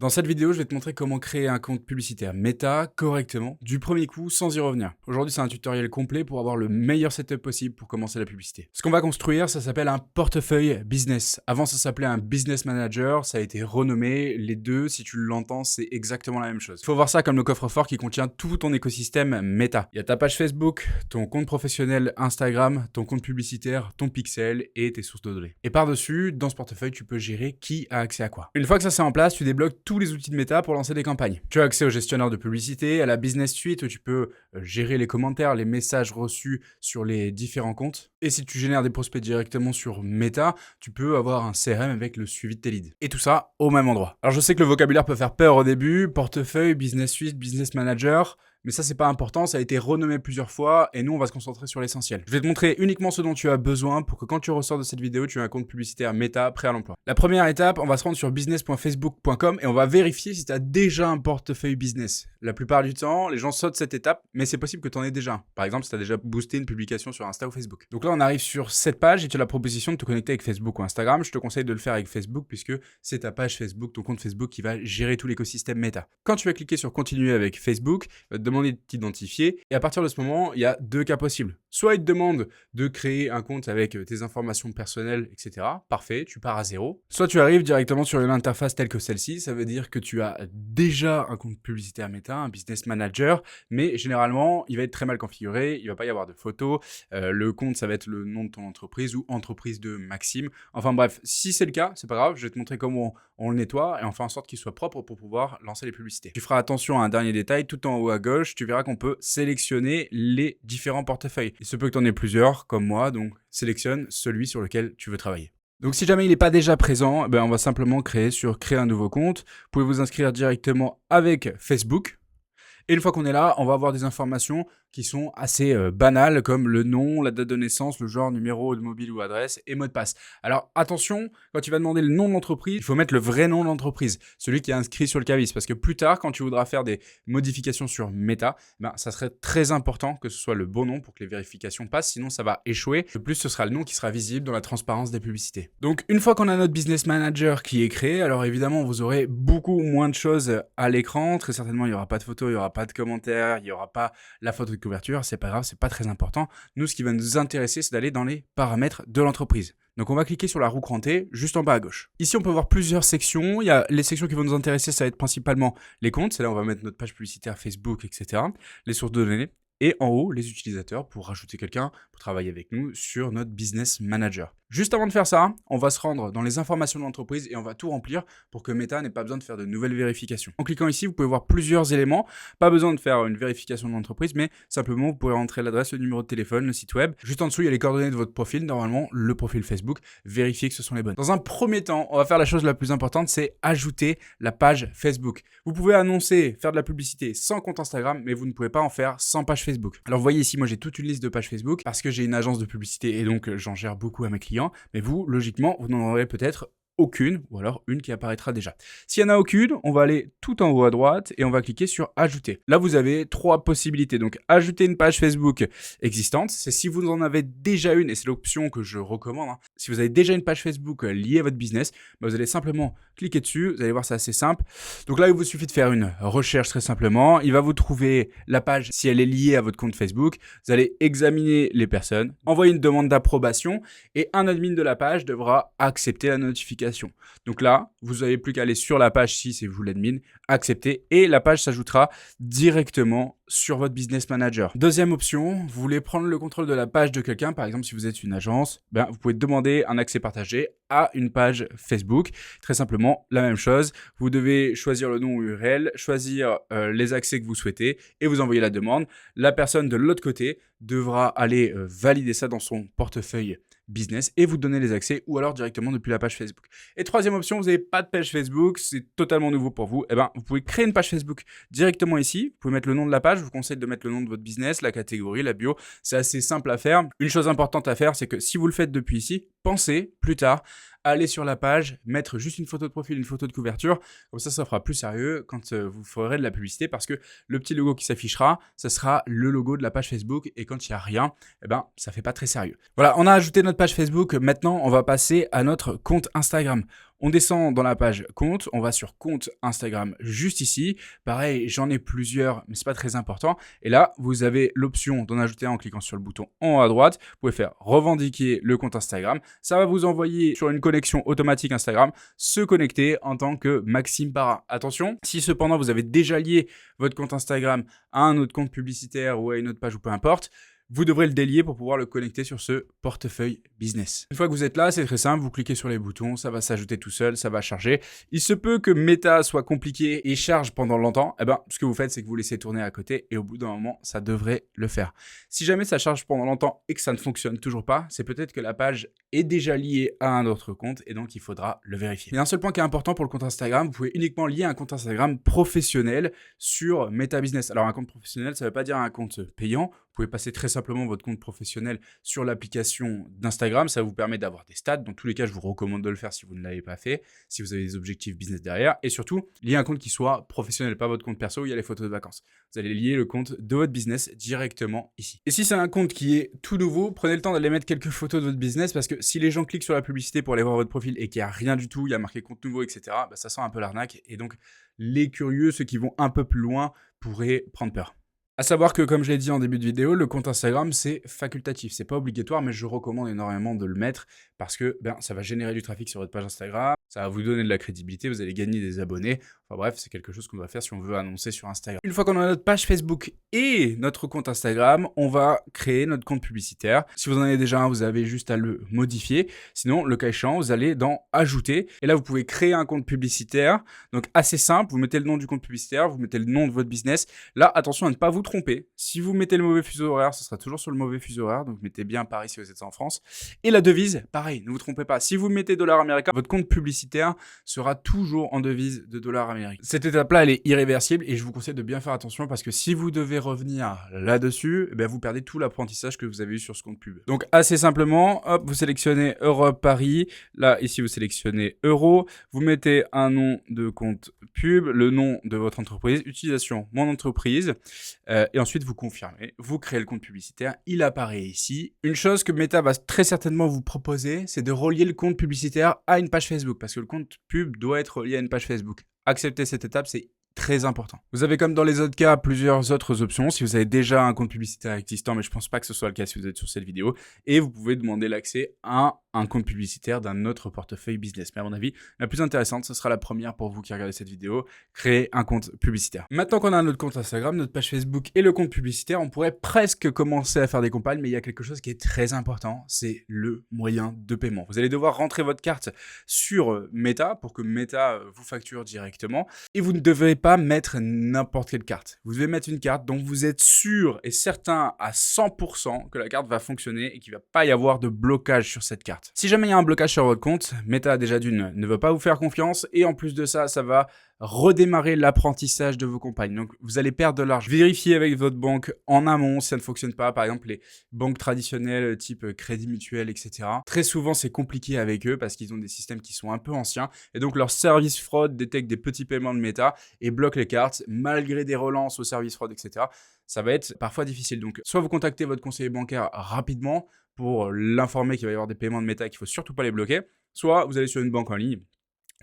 Dans cette vidéo, je vais te montrer comment créer un compte publicitaire Meta correctement, du premier coup, sans y revenir. Aujourd'hui, c'est un tutoriel complet pour avoir le meilleur setup possible pour commencer la publicité. Ce qu'on va construire, ça s'appelle un portefeuille business. Avant, ça s'appelait un business manager, ça a été renommé. Les deux, si tu l'entends, c'est exactement la même chose. Il faut voir ça comme le coffre-fort qui contient tout ton écosystème Meta. Il y a ta page Facebook, ton compte professionnel Instagram, ton compte publicitaire, ton pixel et tes sources de données. Et par-dessus, dans ce portefeuille, tu peux gérer qui a accès à quoi. Une fois que ça c'est en place, tu débloques tous les outils de Meta pour lancer des campagnes. Tu as accès au gestionnaire de publicité, à la business suite où tu peux gérer les commentaires, les messages reçus sur les différents comptes. Et si tu génères des prospects directement sur Meta, tu peux avoir un CRM avec le suivi de tes leads. Et tout ça au même endroit. Alors je sais que le vocabulaire peut faire peur au début, portefeuille, business suite, business manager. Mais ça, c'est pas important, ça a été renommé plusieurs fois et nous, on va se concentrer sur l'essentiel. Je vais te montrer uniquement ce dont tu as besoin pour que quand tu ressors de cette vidéo, tu aies un compte publicitaire Meta prêt à l'emploi. La première étape, on va se rendre sur business.facebook.com et on va vérifier si tu as déjà un portefeuille business. La plupart du temps, les gens sautent cette étape, mais c'est possible que tu en aies déjà un. Par exemple, si tu as déjà boosté une publication sur Insta ou Facebook. Donc là, on arrive sur cette page et tu as la proposition de te connecter avec Facebook ou Instagram. Je te conseille de le faire avec Facebook puisque c'est ta page Facebook, ton compte Facebook qui va gérer tout l'écosystème Meta. Quand tu vas cliquer sur continuer avec Facebook, il va te demander de t'identifier et à partir de ce moment, il y a deux cas possibles. Soit il te demande de créer un compte avec tes informations personnelles, etc. Parfait, tu pars à zéro. Soit tu arrives directement sur une interface telle que celle-ci, ça veut dire que tu as déjà un compte publicitaire Meta, un business manager, mais généralement, il va être très mal configuré, il va pas y avoir de photos, le compte, ça va être le nom de ton entreprise ou entreprise de Maxime. Enfin bref, si c'est le cas, c'est pas grave, je vais te montrer comment on le nettoie et on fait en sorte qu'il soit propre pour pouvoir lancer les publicités. Tu feras attention à un dernier détail, tout en haut à gauche, tu verras qu'on peut sélectionner les différents portefeuilles. Il se peut que tu en aies plusieurs, comme moi, donc sélectionne celui sur lequel tu veux travailler. Donc si jamais il n'est pas déjà présent, on va simplement créer un nouveau compte. Vous pouvez vous inscrire directement avec Facebook. Et une fois qu'on est là, on va avoir des informations qui sont assez banales, comme le nom, la date de naissance, le genre, numéro de mobile ou adresse et mot de passe. Alors attention, quand tu vas demander le nom de l'entreprise, il faut mettre le vrai nom de l'entreprise, celui qui est inscrit sur le CAVIS, parce que plus tard, quand tu voudras faire des modifications sur Meta, ça serait très important que ce soit le bon nom pour que les vérifications passent, sinon ça va échouer. De plus, ce sera le nom qui sera visible dans la transparence des publicités. Donc une fois qu'on a notre business manager qui est créé, alors évidemment, vous aurez beaucoup moins de choses à l'écran. Très certainement, il n'y aura pas de photos, il n'y aura pas de commentaires, il n'y aura pas la photo de couverture, c'est pas grave, c'est pas très important. Nous, ce qui va nous intéresser, c'est d'aller dans les paramètres de l'entreprise. Donc on va cliquer sur la roue crantée, juste en bas à gauche. Ici, on peut voir plusieurs sections. Il y a les sections qui vont nous intéresser, ça va être principalement les comptes. C'est là où on va mettre notre page publicitaire Facebook, etc. Les sources de données. Et en haut, les utilisateurs pour rajouter quelqu'un pour travailler avec nous sur notre business manager. Juste avant de faire ça, on va se rendre dans les informations de l'entreprise et on va tout remplir pour que Meta n'ait pas besoin de faire de nouvelles vérifications. En cliquant ici, vous pouvez voir plusieurs éléments. Pas besoin de faire une vérification de l'entreprise, mais simplement, vous pouvez rentrer l'adresse, le numéro de téléphone, le site web. Juste en dessous, il y a les coordonnées de votre profil, normalement le profil Facebook. Vérifiez que ce sont les bonnes. Dans un premier temps, on va faire la chose la plus importante, c'est ajouter la page Facebook. Vous pouvez annoncer, faire de la publicité sans compte Instagram, mais vous ne pouvez pas en faire sans page Facebook. Alors vous voyez ici, moi j'ai toute une liste de pages Facebook parce que j'ai une agence de publicité et donc j'en gère beaucoup à mes clients. Mais vous, logiquement, vous n'en aurez peut-être aucune, ou alors une qui apparaîtra déjà. S'il n'y en a aucune, on va aller tout en haut à droite et on va cliquer sur ajouter. Là, vous avez trois possibilités. Donc, ajouter une page Facebook existante, c'est si vous en avez déjà une, et c'est l'option que je recommande. Si vous avez déjà une page Facebook liée à votre business, vous allez simplement cliquer dessus. Vous allez voir, c'est assez simple. Donc là, il vous suffit de faire une recherche très simplement. Il va vous trouver la page si elle est liée à votre compte Facebook. Vous allez examiner les personnes, envoyer une demande d'approbation et un admin de la page devra accepter la notification. Donc là, vous n'avez plus qu'à aller sur la page si c'est vous l'admin, accepter et la page s'ajoutera directement sur votre business manager. Deuxième option, vous voulez prendre le contrôle de la page de quelqu'un, par exemple si vous êtes une agence, vous pouvez demander un accès partagé à une page Facebook. Très simplement, la même chose, vous devez choisir le nom URL, choisir les accès que vous souhaitez et vous envoyez la demande. La personne de l'autre côté devra aller valider ça dans son portefeuille business et vous donner les accès ou alors directement depuis la page Facebook. Et troisième option, vous n'avez pas de page Facebook, c'est totalement nouveau pour vous, vous pouvez créer une page Facebook directement ici, vous pouvez mettre le nom de la page, je vous conseille de mettre le nom de votre business, la catégorie, la bio, c'est assez simple à faire. Une chose importante à faire, c'est que si vous le faites depuis ici, pensez plus tard aller sur la page, mettre juste une photo de profil, une photo de couverture, comme ça fera plus sérieux quand vous ferez de la publicité parce que le petit logo qui s'affichera, ça sera le logo de la page Facebook et quand il n'y a rien, ça fait pas très sérieux. Voilà, on a ajouté notre page Facebook, maintenant on va passer à notre compte Instagram. On descend dans la page compte, on va sur compte Instagram juste ici. Pareil, j'en ai plusieurs, mais c'est pas très important. Et là, vous avez l'option d'en ajouter un en cliquant sur le bouton en haut à droite. Vous pouvez faire revendiquer le compte Instagram. Ça va vous envoyer sur une connexion automatique Instagram, se connecter en tant que Maxime Parra. Attention, si cependant vous avez déjà lié votre compte Instagram à un autre compte publicitaire ou à une autre page ou peu importe, vous devrez le délier pour pouvoir le connecter sur ce portefeuille business. Une fois que vous êtes là, c'est très simple, vous cliquez sur les boutons, ça va s'ajouter tout seul, ça va charger. Il se peut que Meta soit compliqué et charge pendant longtemps. Eh ben, ce que vous faites, c'est que vous laissez tourner à côté et au bout d'un moment, ça devrait le faire. Si jamais ça charge pendant longtemps et que ça ne fonctionne toujours pas, c'est peut-être que la page est déjà liée à un autre compte et donc il faudra le vérifier. Il y a un seul point qui est important pour le compte Instagram, vous pouvez uniquement lier un compte Instagram professionnel sur Meta Business. Alors un compte professionnel, ça ne veut pas dire un compte payant. Vous pouvez passer très simplement votre compte professionnel sur l'application d'Instagram. Ça vous permet d'avoir des stats. Dans tous les cas, je vous recommande de le faire si vous ne l'avez pas fait, si vous avez des objectifs business derrière. Et surtout, lier un compte qui soit professionnel, pas votre compte perso où il y a les photos de vacances. Vous allez lier le compte de votre business directement ici. Et si c'est un compte qui est tout nouveau, prenez le temps d'aller mettre quelques photos de votre business parce que si les gens cliquent sur la publicité pour aller voir votre profil et qu'il n'y a rien du tout, il y a marqué compte nouveau, etc., bah, ça sent un peu l'arnaque. Et donc, les curieux, ceux qui vont un peu plus loin, pourraient prendre peur. À savoir que, comme je l'ai dit en début de vidéo, le compte Instagram, c'est facultatif. C'est pas obligatoire, mais je recommande énormément de le mettre parce que ça va générer du trafic sur votre page Instagram, ça va vous donner de la crédibilité, vous allez gagner des abonnés. Enfin bref, c'est quelque chose qu'on doit faire si on veut annoncer sur Instagram. Une fois qu'on a notre page Facebook et notre compte Instagram, on va créer notre compte publicitaire. Si vous en avez déjà un, vous avez juste à le modifier. Sinon, le cas échéant, vous allez dans Ajouter. Et là, vous pouvez créer un compte publicitaire. Donc, assez simple, vous mettez le nom du compte publicitaire, vous mettez le nom de votre business. Là, attention à ne pas vous tromper. Si vous mettez le mauvais fuseau horaire, ce sera toujours sur le mauvais fuseau horaire. Donc, mettez bien Paris si vous êtes en France. Et la devise, pareil, ne vous trompez pas. Si vous mettez dollar américain, votre compte publicitaire sera toujours en devise de dollar américain. Cette étape-là, elle est irréversible et je vous conseille de bien faire attention parce que si vous devez revenir là-dessus, vous perdez tout l'apprentissage que vous avez eu sur ce compte pub. Donc, assez simplement, hop, vous sélectionnez Europe, Paris. Là, ici, vous sélectionnez Euro. Vous mettez un nom de compte pub, le nom de votre entreprise, utilisation, mon entreprise. Et ensuite, vous confirmez. Vous créez le compte publicitaire. Il apparaît ici. Une chose que Meta va très certainement vous proposer, c'est de relier le compte publicitaire à une page Facebook parce que le compte pub doit être relié à une page Facebook. Accepter cette étape, c'est très important. Vous avez comme dans les autres cas plusieurs autres options. Si vous avez déjà un compte publicitaire existant, mais je pense pas que ce soit le cas si vous êtes sur cette vidéo, et vous pouvez demander l'accès à un compte publicitaire d'un autre portefeuille business. Mais à mon avis, la plus intéressante, ce sera la première pour vous qui regardez cette vidéo, créer un compte publicitaire. Maintenant qu'on a notre compte Instagram, notre page Facebook et le compte publicitaire, on pourrait presque commencer à faire des campagnes, mais il y a quelque chose qui est très important, c'est le moyen de paiement. Vous allez devoir rentrer votre carte sur Meta pour que Meta vous facture directement, et vous ne devez pas mettre n'importe quelle carte. Vous devez mettre une carte dont vous êtes sûr et certain à 100% que la carte va fonctionner et qu'il ne va pas y avoir de blocage sur cette carte. Si jamais il y a un blocage sur votre compte, Meta déjà d'une ne veut pas vous faire confiance et en plus de ça, ça va redémarrer l'apprentissage de vos campagnes. Donc, vous allez perdre de l'argent. Vérifiez avec votre banque en amont si ça ne fonctionne pas. Par exemple, les banques traditionnelles type Crédit Mutuel, etc. Très souvent, c'est compliqué avec eux parce qu'ils ont des systèmes qui sont un peu anciens. Et donc, leur service fraude détecte des petits paiements de Meta et bloque les cartes malgré des relances au service fraude, etc. Ça va être parfois difficile. Donc, soit vous contactez votre conseiller bancaire rapidement pour l'informer qu'il va y avoir des paiements de Meta et qu'il ne faut surtout pas les bloquer. Soit vous allez sur une banque en ligne,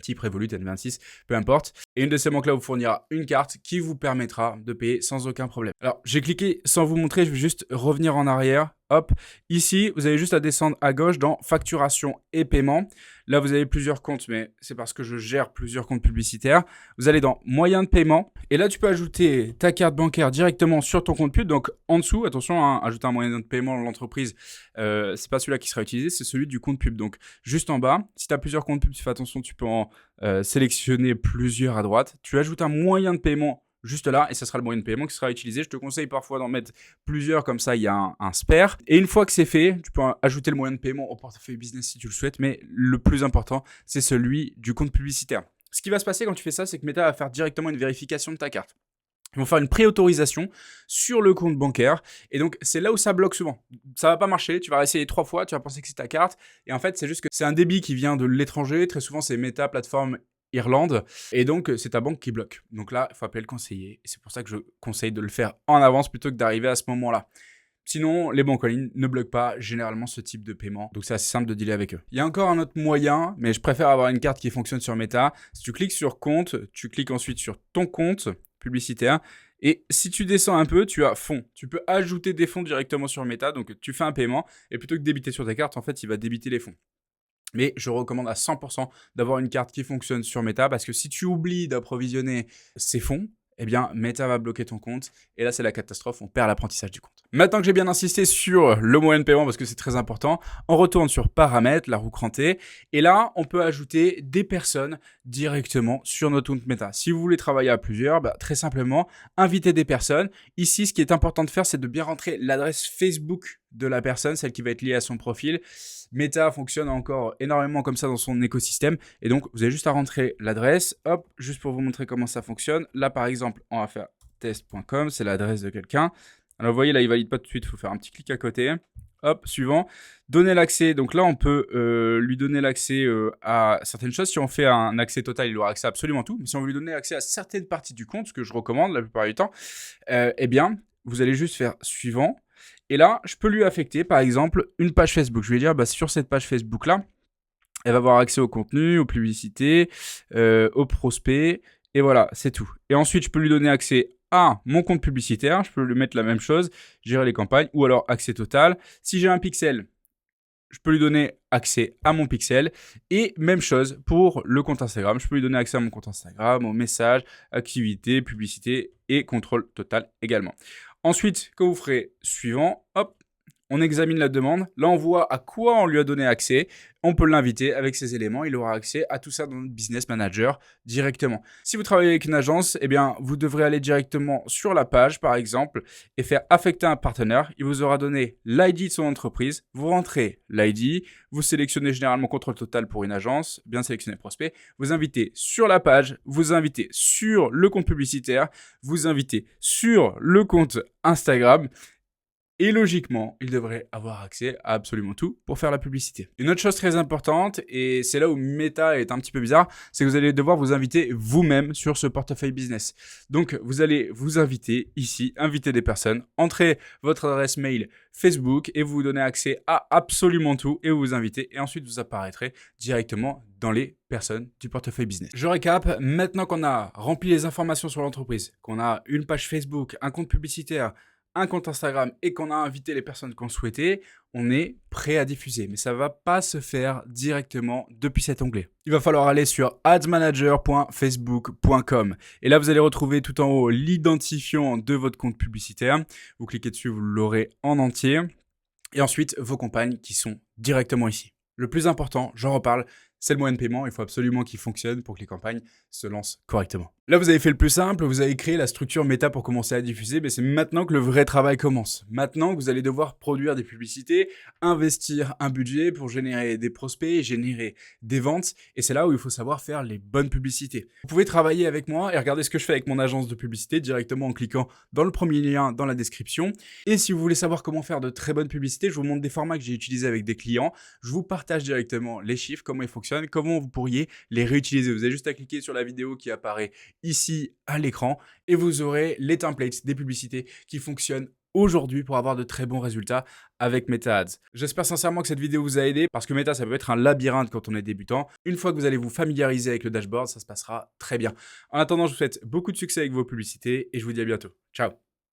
type Revolut, N26, peu importe. Et une de ces banques-là vous fournira une carte qui vous permettra de payer sans aucun problème. Alors, j'ai cliqué sans vous montrer, je vais juste revenir en arrière. Hop, ici, vous avez juste à descendre à gauche dans facturation et paiement. Là, vous avez plusieurs comptes, mais c'est parce que je gère plusieurs comptes publicitaires. Vous allez dans moyens de paiement. Et là, tu peux ajouter ta carte bancaire directement sur ton compte pub. Donc, en dessous, attention, ajouter un moyen de paiement de l'entreprise. C'est pas celui-là qui sera utilisé, c'est celui du compte pub. Donc, juste en bas, si tu as plusieurs comptes pub, fais attention, tu peux en sélectionner plusieurs à droite. Tu ajoutes un moyen de paiement juste là, et ça sera le moyen de paiement qui sera utilisé. Je te conseille parfois d'en mettre plusieurs, comme ça il y a un spare. Et une fois que c'est fait, tu peux ajouter le moyen de paiement au portefeuille business si tu le souhaites, mais le plus important, c'est celui du compte publicitaire. Ce qui va se passer quand tu fais ça, c'est que Meta va faire directement une vérification de ta carte. Ils vont faire une préautorisation sur le compte bancaire. Et donc, c'est là où ça bloque souvent. Ça va pas marcher. Tu vas réessayer 3 fois. Tu vas penser que c'est ta carte. Et en fait, c'est juste que c'est un débit qui vient de l'étranger. Très souvent, c'est Meta, plateforme Irlande. Et donc, c'est ta banque qui bloque. Donc là, il faut appeler le conseiller. Et c'est pour ça que je conseille de le faire en avance plutôt que d'arriver à ce moment-là. Sinon, les banques en ligne ne bloquent pas généralement ce type de paiement. Donc, c'est assez simple de dealer avec eux. Il y a encore un autre moyen, mais je préfère avoir une carte qui fonctionne sur Meta. Si tu cliques sur compte, tu cliques ensuite sur ton compte publicitaire. Et si tu descends un peu, tu as fonds. Tu peux ajouter des fonds directement sur Meta. Donc, tu fais un paiement et plutôt que de débiter sur ta carte, en fait, il va débiter les fonds. Mais je recommande à 100% d'avoir une carte qui fonctionne sur Meta parce que si tu oublies d'approvisionner ces fonds, eh bien, Meta va bloquer ton compte. Et là, c'est la catastrophe. On perd l'apprentissage du compte. Maintenant que j'ai bien insisté sur le moyen de paiement parce que c'est très important, on retourne sur paramètres, la roue crantée. Et là, on peut ajouter des personnes directement sur notre compte Meta. Si vous voulez travailler à plusieurs, très simplement, invitez des personnes. Ici, ce qui est important de faire, c'est de bien rentrer l'adresse Facebook de la personne, celle qui va être liée à son profil. Meta fonctionne encore énormément comme ça dans son écosystème. Et donc, vous avez juste à rentrer l'adresse. Hop, juste pour vous montrer comment ça fonctionne. Là, par exemple, on va faire test.com, c'est l'adresse de quelqu'un. Alors, vous voyez, là, il ne valide pas tout de suite. Il faut faire un petit clic à côté. Hop, suivant. Donner l'accès. Donc là, on peut lui donner l'accès à certaines choses. Si on fait un accès total, il aura accès à absolument tout. Mais si on veut lui donner accès à certaines parties du compte, ce que je recommande la plupart du temps, eh bien, vous allez juste faire suivant. Et là, je peux lui affecter, par exemple, une page Facebook. Je vais dire, sur cette page Facebook-là, elle va avoir accès au contenu, aux publicités, aux prospects. Et voilà, c'est tout. Et ensuite, je peux lui donner accès à mon compte publicitaire. Je peux lui mettre la même chose, gérer les campagnes, ou alors accès total. Si j'ai un pixel, je peux lui donner accès à mon pixel. Et même chose pour le compte Instagram. Je peux lui donner accès à mon compte Instagram, aux messages, activités, publicités et contrôle total également. Ensuite, quand vous ferez suivant, hop, on examine la demande. Là, on voit à quoi on lui a donné accès. On peut l'inviter avec ces éléments. Il aura accès à tout ça dans notre Business Manager directement. Si vous travaillez avec une agence, eh bien, vous devrez aller directement sur la page, par exemple, et faire affecter un partenaire. Il vous aura donné l'ID de son entreprise. Vous rentrez l'ID. Vous sélectionnez généralement contrôle total pour une agence. Bien sélectionner prospect. Vous invitez sur la page. Vous invitez sur le compte publicitaire. Vous invitez sur le compte Instagram. Et logiquement, il devrait avoir accès à absolument tout pour faire la publicité. Une autre chose très importante, et c'est là où Meta est un petit peu bizarre, c'est que vous allez devoir vous inviter vous-même sur ce portefeuille business. Donc, vous allez vous inviter ici, inviter des personnes, entrer votre adresse mail Facebook et vous donner accès à absolument tout et vous invitez. Et ensuite, vous apparaîtrez directement dans les personnes du portefeuille business. Je récap, maintenant qu'on a rempli les informations sur l'entreprise, qu'on a une page Facebook, un compte publicitaire, un compte Instagram et qu'on a invité les personnes qu'on souhaitait, on est prêt à diffuser. Mais ça ne va pas se faire directement depuis cet onglet. Il va falloir aller sur adsmanager.facebook.com. Et là, vous allez retrouver tout en haut l'identifiant de votre compte publicitaire. Vous cliquez dessus, vous l'aurez en entier. Et ensuite, vos campagnes qui sont directement ici. Le plus important, j'en reparle, c'est le moyen de paiement. Il faut absolument qu'il fonctionne pour que les campagnes se lancent correctement. Là, vous avez fait le plus simple. Vous avez créé la structure Meta pour commencer à diffuser. Mais c'est maintenant que le vrai travail commence. Maintenant que vous allez devoir produire des publicités, investir un budget pour générer des prospects, générer des ventes. Et c'est là où il faut savoir faire les bonnes publicités. Vous pouvez travailler avec moi et regarder ce que je fais avec mon agence de publicité directement en cliquant dans le premier lien dans la description. Et si vous voulez savoir comment faire de très bonnes publicités, je vous montre des formats que j'ai utilisés avec des clients. Je vous partage directement les chiffres, comment ils fonctionnent, comment vous pourriez les réutiliser. Vous avez juste à cliquer sur la vidéo qui apparaît ici à l'écran et vous aurez les templates des publicités qui fonctionnent aujourd'hui pour avoir de très bons résultats avec Meta Ads. J'espère sincèrement que cette vidéo vous a aidé parce que Meta, ça peut être un labyrinthe quand on est débutant. Une fois que vous allez vous familiariser avec le dashboard, ça se passera très bien. En attendant, je vous souhaite beaucoup de succès avec vos publicités et je vous dis à bientôt. Ciao!